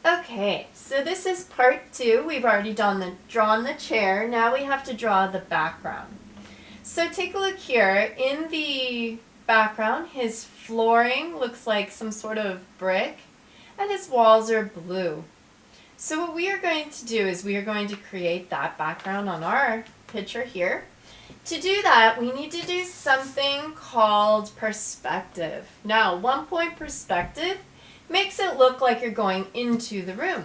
Okay, so this is part 2. We've already drawn the chair. Now we have to draw the background. So take a look here. In the background, his flooring looks like some sort of brick, and his walls are blue. So what we are going to do is we are going to create that background on our picture here. To do that, we need to do something called perspective. Now, 1-point perspective makes it look like you're going into the room.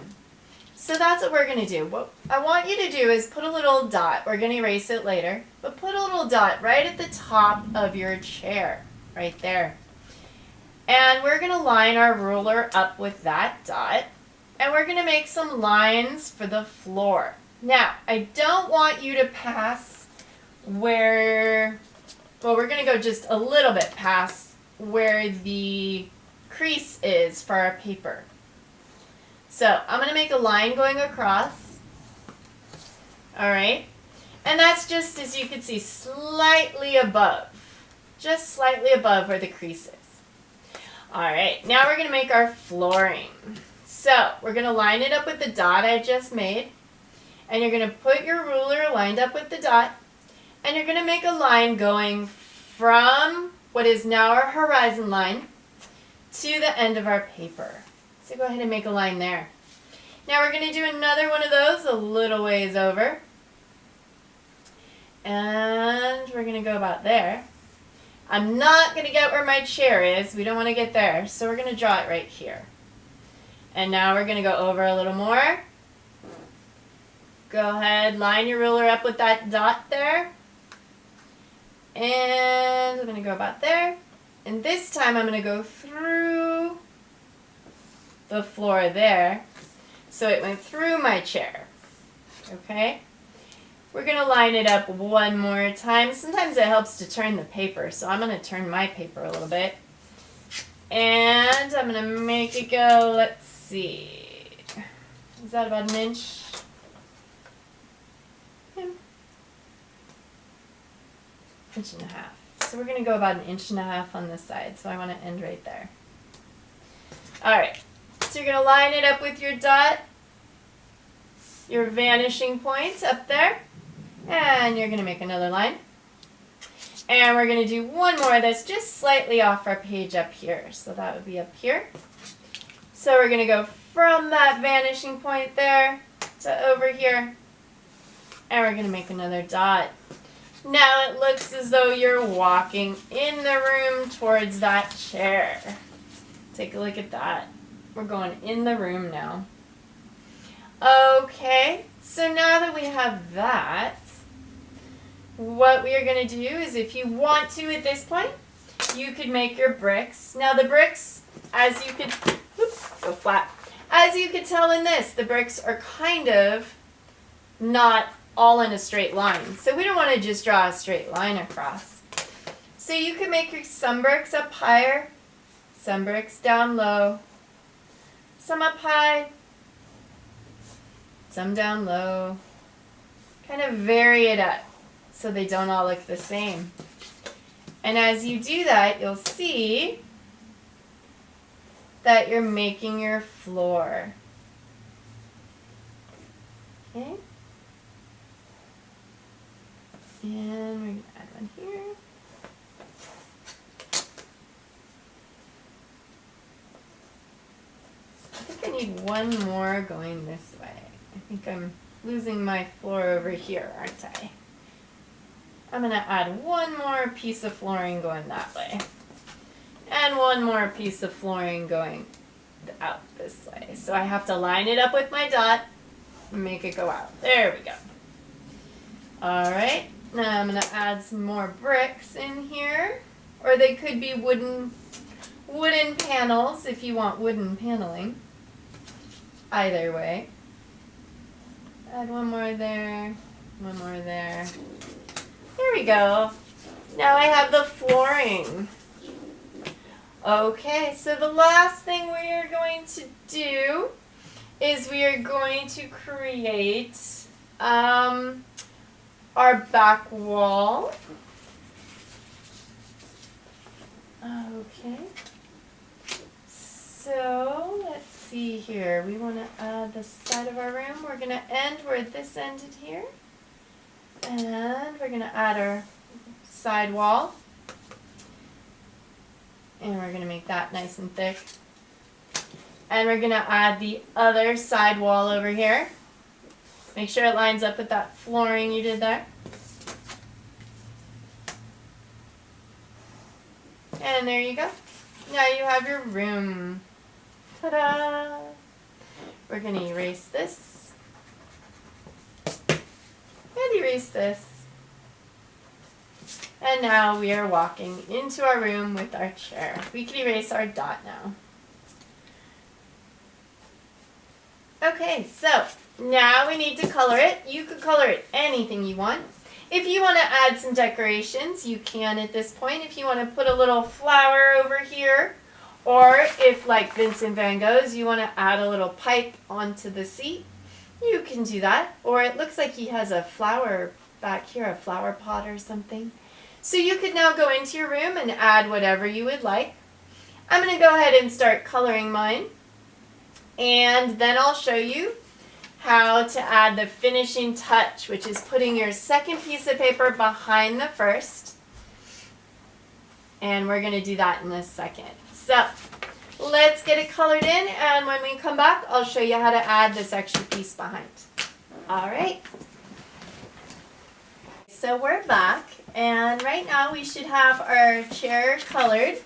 So that's what we're going to do. What I want you to do is put a little dot. We're going to erase it later. But put a little dot right at the top of your chair, right there. And we're going to line our ruler up with that dot. And we're going to make some lines for the floor. Now, I don't want you to pass where, well, we're going to go just a little bit past where the crease is for our paper. So I'm going to make a line going across. Alright. And that's just, as you can see, slightly above. Just slightly above where the crease is. Alright, now we're going to make our flooring. So we're going to line it up with the dot I just made. And you're going to put your ruler lined up with the dot. And you're going to make a line going from what is now our horizon line to the end of our paper. So go ahead and make a line there. Now we're going to do another one of those a little ways over. And we're going to go about there. I'm not going to get where my chair is. We don't want to get there. So we're going to draw it right here. And now we're going to go over a little more. Go ahead, line your ruler up with that dot there. And we're going to go about there. And this time I'm going to go through the floor there. So it went through my chair. Okay? We're going to line it up one more time. Sometimes it helps to turn the paper. So I'm going to turn my paper a little bit. And I'm going to make it go, let's see. Is that about an inch? Inch and a half. So we're going to go about an inch and a half on this side. So I want to end right there. Alright. So you're going to line it up with your dot, your vanishing point up there. And you're going to make another line. And we're going to do one more that's just slightly off our page up here. So that would be up here. So we're going to go from that vanishing point there to over here. And we're going to make another dot. Now it looks as though you're walking in the room towards that chair. Take a look at that. We're going in the room now. Okay, so now that we have that, what we are going to do is, if you want to at this point, you could make your bricks. Now the bricks, as you could, go flat. As you could tell in this, the bricks are kind of not all in a straight line. So we don't want to just draw a straight line across. So you can make some bricks up higher, some bricks down low, some up high, some down low. Kind of vary it up so they don't all look the same. And as you do that, you'll see that you're making your floor. Okay? And we're going to add one here. I think I need one more going this way. I think I'm losing my floor over here, aren't I? I'm going to add one more piece of flooring going that way. And one more piece of flooring going out this way. So I have to line it up with my dot and make it go out. There we go. Alright. Now I'm going to add some more bricks in here, or they could be wooden panels if you want wooden paneling. Either way. Add one more there, one more there. There we go. Now I have the flooring. Okay, so the last thing we are going to do is we are going to create our back wall. Okay. So let's see here. We want to add the side of our room. We're going to end where this ended here. And we're going to add our side wall. And we're going to make that nice and thick. And we're going to add the other side wall over here. Make sure it lines up with that flooring you did there. And there you go. Now you have your room. Ta-da! We're going to erase this. And erase this. And now we are walking into our room with our chair. We can erase our dot now. Okay, so now we need to color it. You could color it anything you want. If you want to add some decorations, you can at this point. If you want to put a little flower over here, or if, like Vincent van Gogh's, you want to add a little pipe onto the seat, you can do that. Or it looks like he has a flower back here, a flower pot or something. So you could now go into your room and add whatever you would like. I'm going to go ahead and start coloring mine. And then I'll show you how to add the finishing touch, which is putting your second piece of paper behind the first. And we're going to do that in a second. So let's get it colored in, and when we come back, I'll show you how to add this extra piece behind. All right. So we're back, and right now we should have our chair colored.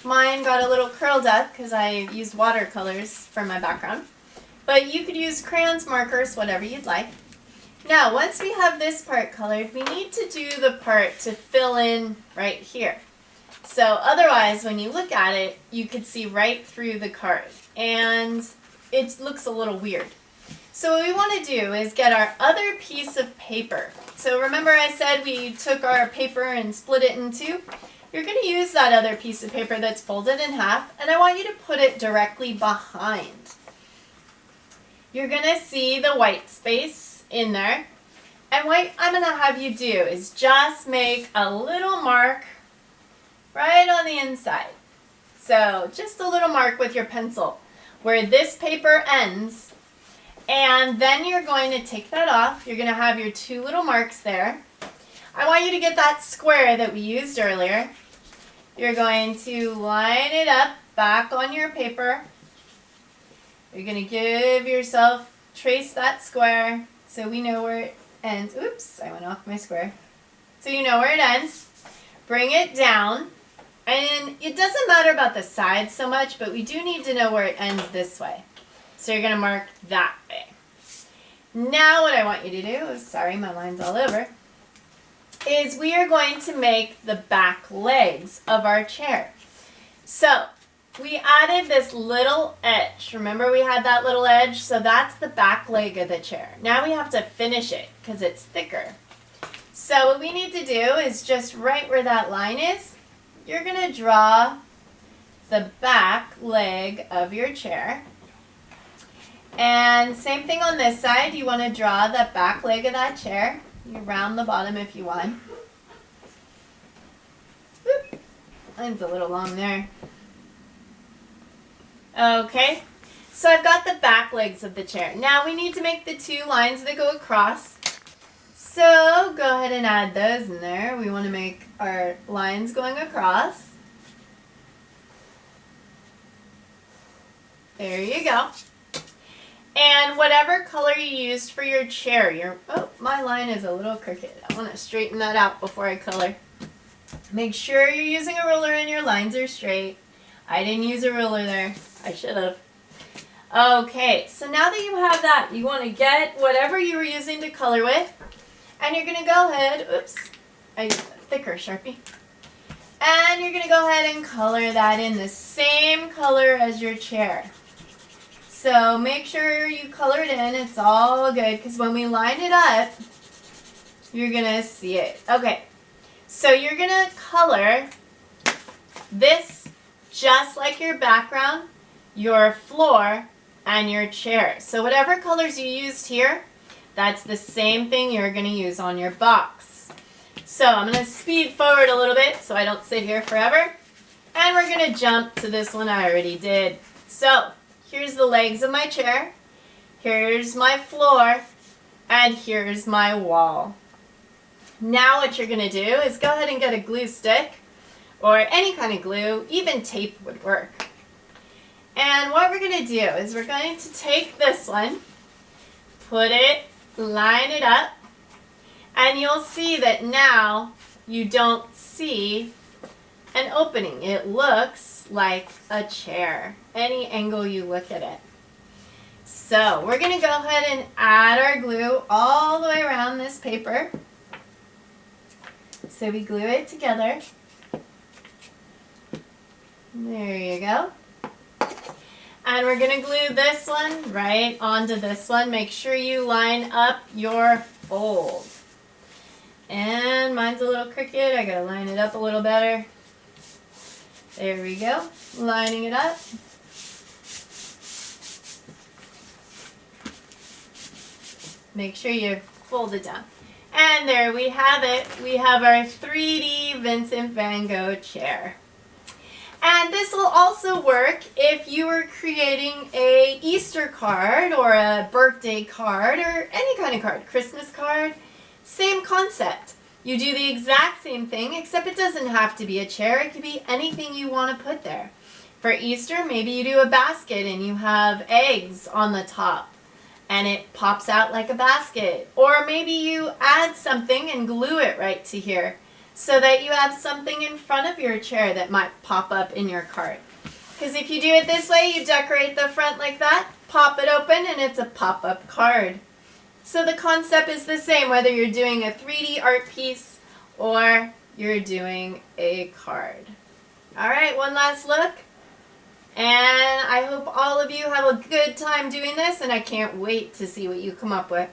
Mine got a little curled up because I used watercolors for my background. But you could use crayons, markers, whatever you'd like. Now, once we have this part colored, we need to do the part to fill in right here. So otherwise, when you look at it, you could see right through the card. And it looks a little weird. So what we want to do is get our other piece of paper. So remember I said we took our paper and split it in two? You're going to use that other piece of paper that's folded in half, and I want you to put it directly behind. You're going to see the white space in there. And what I'm going to have you do is just make a little mark right on the inside. So just a little mark with your pencil where this paper ends. And then you're going to take that off. You're going to have your two little marks there. I want you to get that square that we used earlier. You're going to line it up back on your paper. You're going to give yourself, trace that square so we know where it ends. Oops, I went off my square. So you know where it ends. Bring it down. And it doesn't matter about the sides so much, but we do need to know where it ends this way. So you're going to mark that way. Now what I want you to do is, sorry, my line's all over, is we are going to make the back legs of our chair. So we added this little edge. Remember we had that little edge? So that's the back leg of the chair. Now we have to finish it because it's thicker. So what we need to do is just right where that line is, you're going to draw the back leg of your chair. And same thing on this side. You want to draw the back leg of that chair. You round the bottom if you want. Whoop. Mine's a little long there. Okay, so I've got the back legs of the chair. Now we need to make the two lines that go across. So go ahead and add those in there. We want to make our lines going across. There you go. And whatever color you used for your chair, oh, my line is a little crooked. I want to straighten that out before I color. Make sure you're using a ruler and your lines are straight. I didn't use a ruler there. I should have. Okay, so now that you have that, you want to get whatever you were using to color with, and you're going to go ahead, oops, I used a thicker Sharpie, and you're going to go ahead and color that in the same color as your chair. So make sure you color it in. It's all good because when we line it up, you're going to see it. Okay, so you're going to color this just like your background, your floor, and your chair. So whatever colors you used here, that's the same thing you're going to use on your box. So I'm going to speed forward a little bit so I don't sit here forever. And we're going to jump to this one I already did. So here's the legs of my chair, here's my floor, and here's my wall. Now what you're going to do is go ahead and get a glue stick or any kind of glue, even tape would work. And what we're going to do is we're going to take this one, put it, line it up, and you'll see that now you don't see an opening. It looks like a chair, any angle you look at it. So we're going to go ahead and add our glue all the way around this paper. So we glue it together. There you go. And we're going to glue this one right onto this one. Make sure you line up your fold. And mine's a little crooked. I got to line it up a little better. There we go. Lining it up. Make sure you fold it down. And there we have it. We have our 3D Vincent van Gogh chair. And this will also work if you were creating a Easter card or a birthday card or any kind of card, Christmas card. Same concept. You do the exact same thing, except it doesn't have to be a chair. It could be anything you want to put there. For Easter, maybe you do a basket and you have eggs on the top and it pops out like a basket. Or maybe you add something and glue it right to here so that you have something in front of your chair that might pop up in your cart. Because if you do it this way, you decorate the front like that, pop it open, and it's a pop-up card. So the concept is the same, whether you're doing a 3D art piece or you're doing a card. All right, one last look. And I hope all of you have a good time doing this, and I can't wait to see what you come up with.